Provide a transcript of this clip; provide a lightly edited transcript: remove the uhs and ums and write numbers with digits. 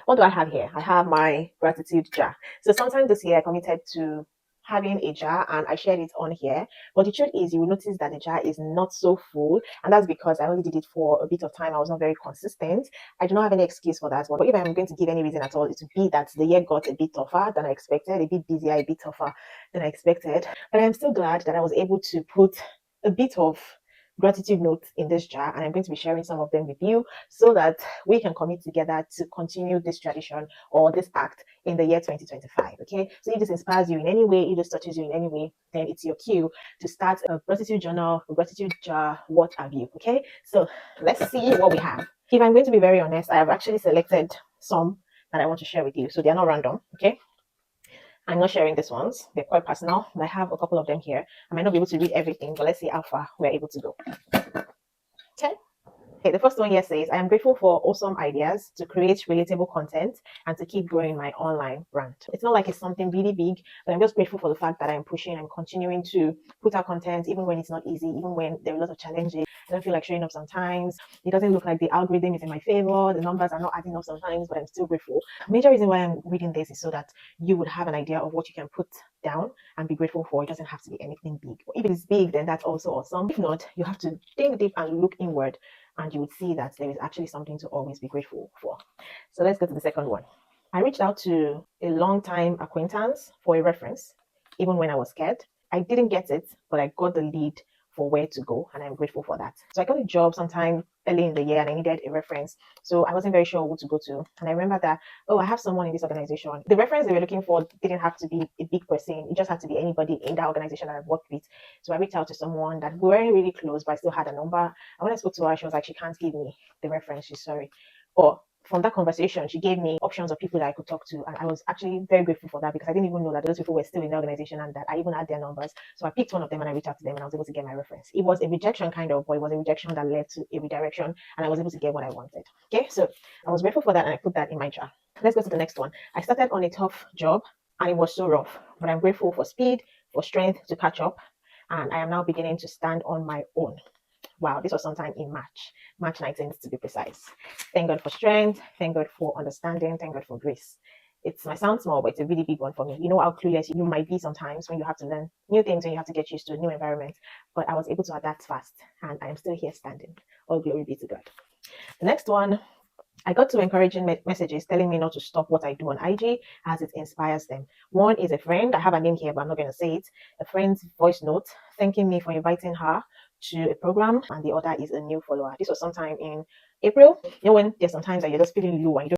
What do I have here? I have my gratitude jar. So sometime this year I committed to having a jar and I shared it on here. But the truth is, you will notice that the jar is not so full, and that's because I only did it for a bit of time. I was not very consistent. I do not have any excuse for that. But if I'm going to give any reason at all, it would be that the year got a bit tougher than I expected, a bit busier, a bit tougher than I expected. But I'm still glad that I was able to put a bit of gratitude notes in this jar, and I'm going to be sharing some of them with you so that we can commit together to continue this tradition or this act in the year 2025. Okay, so if this inspires you in any way, if this touches you in any way, then it's your cue to start a gratitude journal, a gratitude jar, what have you. Okay, so let's see what we have. If I'm going to be very honest, I have actually selected some that I want to share with you, so they are not random. Okay, I'm not sharing these ones, they're quite personal, but I have a couple of them here. I might not be able to read everything, but let's see how far we're able to go. Okay. Okay, the first one here says, I am grateful for awesome ideas to create relatable content and to keep growing my online brand. It's not like it's something really big, but I'm just grateful for the fact that I'm pushing, I'm continuing to put out content, even when it's not easy, even when there are a lot of challenges. I don't feel like showing up sometimes. It doesn't look like the algorithm is in my favor. The numbers are not adding up sometimes, but I'm still grateful. Major reason why I'm reading this is so that you would have an idea of what you can put down and be grateful for. It doesn't have to be anything big. If it is big, then that's also awesome. If not, you have to think deep and look inward, and you would see that there is actually something to always be grateful for. So let's go to the second one. I reached out to a long-time acquaintance for a reference, even when I was scared. I didn't get it, but I got the lead for where to go, and I'm grateful for that. So I got a job sometime early in the year and I needed a reference. So I wasn't very sure who to go to. And I remember that, oh, I have someone in this organization. The reference they were looking for didn't have to be a big person. It just had to be anybody in that organization that I've worked with. So I reached out to someone that we weren't really close, but I still had a number. And when I spoke to her, she was like, she can't give me the reference. She's sorry. But from that conversation, she gave me options of people that I could talk to. And I was actually very grateful for that because I didn't even know that those people were still in the organization and that I even had their numbers. So I picked one of them and I reached out to them and I was able to get my reference. It was a rejection kind of, but it was a rejection that led to a redirection and I was able to get what I wanted. Okay, so I was grateful for that and I put that in my jar. Let's go to the next one. I started on a tough job and it was so rough, but I'm grateful for speed, for strength to catch up, and I am now beginning to stand on my own. Wow, this was sometime in March 19th to be precise. Thank God for strength. Thank God for understanding. Thank God for grace. It might sound small, but it's a really big one for me. You know how clueless you might be sometimes when you have to learn new things, when you have to get used to a new environment. But I was able to adapt fast, and I am still here standing. All glory be to God. The next one, I got two encouraging messages telling me not to stop what I do on IG as it inspires them. One is a friend. I have a name here, but I'm not going to say it. A friend's voice note thanking me for inviting her to a program, and the other is a new follower. This was sometime in April. You know, when there's sometimes that you're just feeling low and you don't